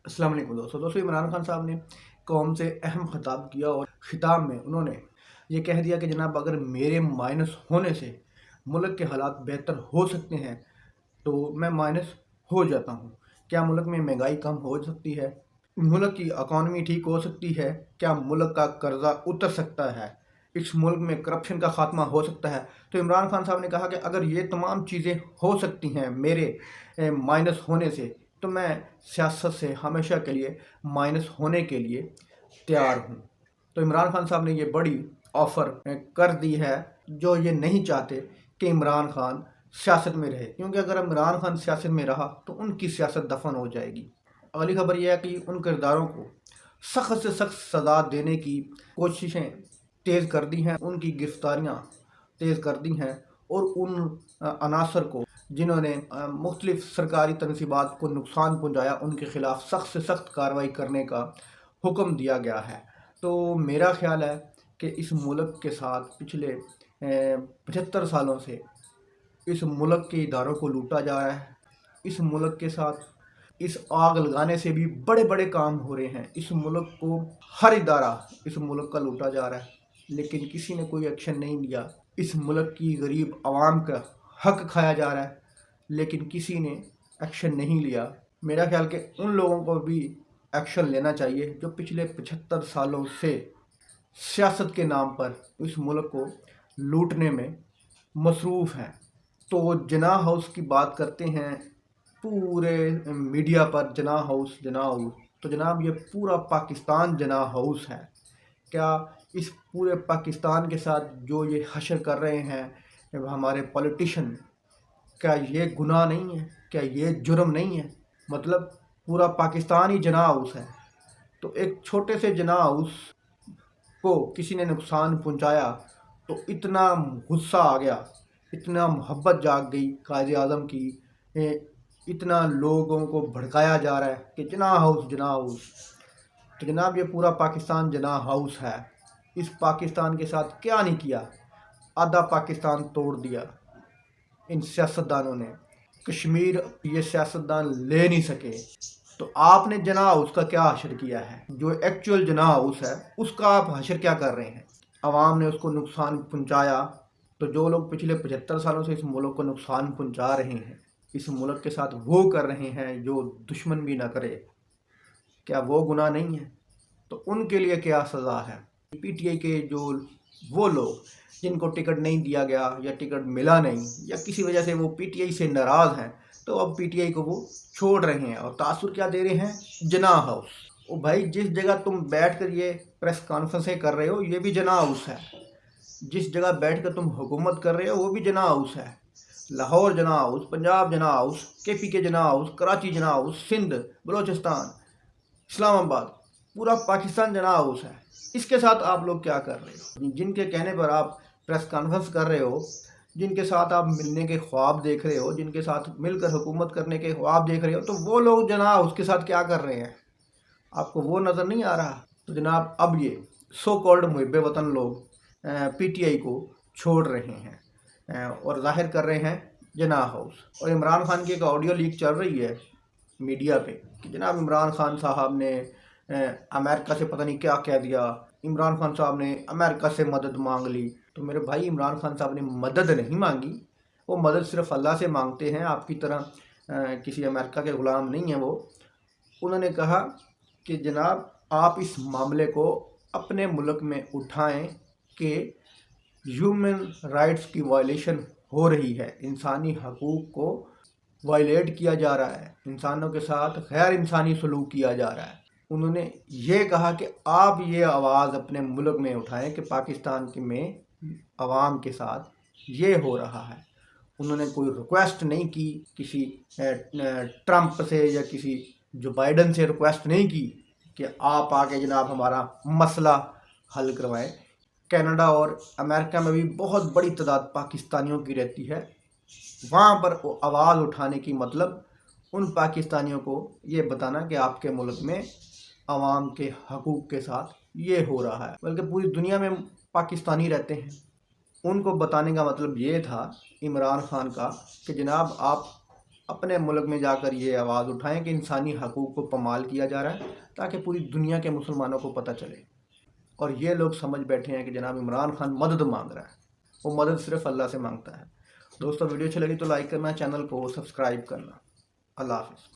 अस्सलाम वालेकुम दोस्तों इमरान खान साहब ने कौम से अहम खिताब किया और खिताब में उन्होंने ये कह दिया कि जनाब अगर मेरे माइनस होने से मुल्क के हालात बेहतर हो सकते हैं तो मैं माइनस हो जाता हूँ। क्या मुल्क में महंगाई कम हो सकती है? मुल्क की इकॉनमी ठीक हो सकती है? क्या मुल्क का कर्जा उतर सकता है? इस मुल्क में करप्शन का खात्मा हो सकता है? तो इमरान खान साहब ने कहा कि अगर ये तमाम चीज़ें हो सकती हैं मेरे माइनस होने से, तो मैं सियासत से हमेशा के लिए माइनस होने के लिए तैयार हूँ। तो इमरान खान साहब ने ये बड़ी ऑफ़र कर दी है, जो ये नहीं चाहते कि इमरान खान सियासत में रहे, क्योंकि अगर इमरान खान सियासत में रहा तो उनकी सियासत दफन हो जाएगी। अगली खबर यह है कि उन किरदारों को सख्त से सख्त सज़ा देने की कोशिशें तेज़ कर दी हैं, उनकी गिरफ्तारियाँ तेज़ कर दी हैं और उन अनासर को जिन्होंने मुख्तलिफ सरकारी तनसीबात को नुकसान पहुँचाया उनके ख़िलाफ़ सख्त से सख्त कार्रवाई करने का हुक्म दिया गया है। तो मेरा ख़्याल है कि इस मुल्क के साथ पिछले 75 सालों से इस मुल्क के इदारों को लूटा जा रहा है। इस मुल्क के साथ इस आग लगाने से भी बड़े बड़े काम हो रहे हैं। इस मुल्क को हर इदारा इस मुल्क का लूटा जा रहा है, लेकिन किसी ने कोई एक्शन नहीं लिया। इस मुल्क की गरीब आवाम का हक खाया जा रहा है, लेकिन किसी ने एक्शन नहीं लिया। मेरा ख्याल कि उन लोगों को भी एक्शन लेना चाहिए जो पिछले 75 सालों से सियासत के नाम पर इस मुल्क को लूटने में मसरूफ़ हैं। तो जिन्ना हाउस की बात करते हैं, पूरे मीडिया पर जिन्ना हाउस तो जनाब ये पूरा पाकिस्तान जिन्ना हाउस है। क्या इस पूरे पाकिस्तान के साथ जो ये हशर कर रहे हैं हमारे पॉलिटिशियन, क्या ये गुनाह नहीं है? क्या ये जुर्म नहीं है? मतलब पूरा पाकिस्तान ही जिन्ना हाउस है। तो एक छोटे से जिन्ना हाउस को किसी ने नुकसान पहुंचाया तो इतना गुस्सा आ गया, इतना मोहब्बत जाग गई कायद आज़म की, इतना लोगों को भड़काया जा रहा है कि जिन्ना हाउस। तो जनाब ये पूरा पाकिस्तान जिन्ना हाउस है। इस पाकिस्तान के साथ क्या नहीं किया, आधा पाकिस्तान तोड़ दिया इन सियासतदानों ने। कश्मीर ये सियासतदान ले नहीं सके, तो आपने जिन्ना हाउस का क्या हशर किया है? जो एक्चुअल जिन्ना हाउस है उसका आप हशर क्या कर रहे हैं? आवाम ने उसको नुकसान पहुंचाया, तो जो लोग पिछले 75 सालों से इस मुल्क को नुकसान पहुंचा रहे हैं, इस मुल्क के साथ वो कर रहे हैं जो दुश्मन भी ना करे, क्या वो गुनाह नहीं है? तो उनके लिए क्या सज़ा है? पीटीआई के जो वो लोग जिनको टिकट नहीं दिया गया या टिकट मिला नहीं या किसी वजह से वो पीटीआई से नाराज़ हैं, तो अब पीटीआई को वो छोड़ रहे हैं और तासुर क्या दे रहे हैं? जिन्ना हाउस। ओ भाई, जिस जगह तुम बैठ कर ये प्रेस कॉन्फ्रेंसें कर रहे हो ये भी जिन्ना हाउस है। जिस जगह बैठ कर तुम हुकूमत कर रहे हो वो भी जिन्ना हाउस है। लाहौर जिन्ना हाउस, पंजाब जिन्ना हाउस, केपीके जिन्ना हाउस, कराची जिन्ना हाउस, सिंध, बलोचिस्तान, इस्लामाबाद, पूरा पाकिस्तान जिन्ना हाउस है। इसके साथ आप लोग क्या कर रहे हो? जिनके कहने पर आप प्रेस कॉन्फ्रेंस कर रहे हो, जिनके साथ आप मिलने के ख्वाब देख रहे हो, जिनके साथ मिलकर हुकूमत करने के ख्वाब देख रहे हो, तो वो लोग जनाब उसके साथ क्या कर रहे हैं? आपको वो नज़र नहीं आ रहा? तो जनाब अब ये सो कॉल्ड मुहिब वतन लोग पीटीआई को छोड़ रहे हैं और जाहिर कर रहे हैं जिन्ना हाउस। और इमरान खान की एक ऑडियो लीक चल रही है मीडिया पे कि जनाब इमरान खान साहब ने अमेरिका से पता नहीं क्या कह दिया, इमरान खान साहब ने अमेरिका से मदद मांग ली। तो मेरे भाई, इमरान खान साहब ने मदद नहीं मांगी, वो मदद सिर्फ अल्लाह से मांगते हैं। आपकी तरह किसी अमेरिका के ग़ुलाम नहीं हैं वो। उन्होंने कहा कि जनाब आप इस मामले को अपने मुल्क में उठाएं कि ह्यूमन राइट्स की वायलेशन हो रही है, इंसानी हकूक़ को वायलेट किया जा रहा है, इंसानों के साथ गैर इंसानी सलूक किया जा रहा है। उन्होंने ये कहा कि आप ये आवाज़ अपने मुल्क में उठाएं कि पाकिस्तान में आवाम के साथ ये हो रहा है। उन्होंने कोई रिक्वेस्ट नहीं की किसी ट्रंप से या किसी जो बाइडन से रिक्वेस्ट नहीं की कि आप आके जनाब हमारा मसला हल करवाएं। कनाडा और अमेरिका में भी बहुत बड़ी तादाद पाकिस्तानियों की रहती है। वहाँ पर आवाज़ उठाने की मतलब उन पाकिस्तानियों को ये बताना कि आपके मुल्क में आवाम के हकूक़ के साथ ये हो रहा है, बल्कि पूरी दुनिया में पाकिस्तानी रहते हैं। उनको बताने का मतलब ये था इमरान खान का कि जनाब आप اپنے ملک میں جا کر یہ آواز اٹھائیں کہ انسانی حقوق کو پامال کیا جا رہا ہے، تاکہ پوری دنیا کے مسلمانوں کو پتہ چلے۔ اور یہ لوگ سمجھ بیٹھے ہیں کہ جناب عمران خان مدد مانگ رہا ہے، وہ مدد صرف اللہ سے مانگتا ہے۔ دوستو ویڈیو اچھی لگی تو لائک کرنا، چینل کو سبسکرائب کرنا۔ اللہ حافظ۔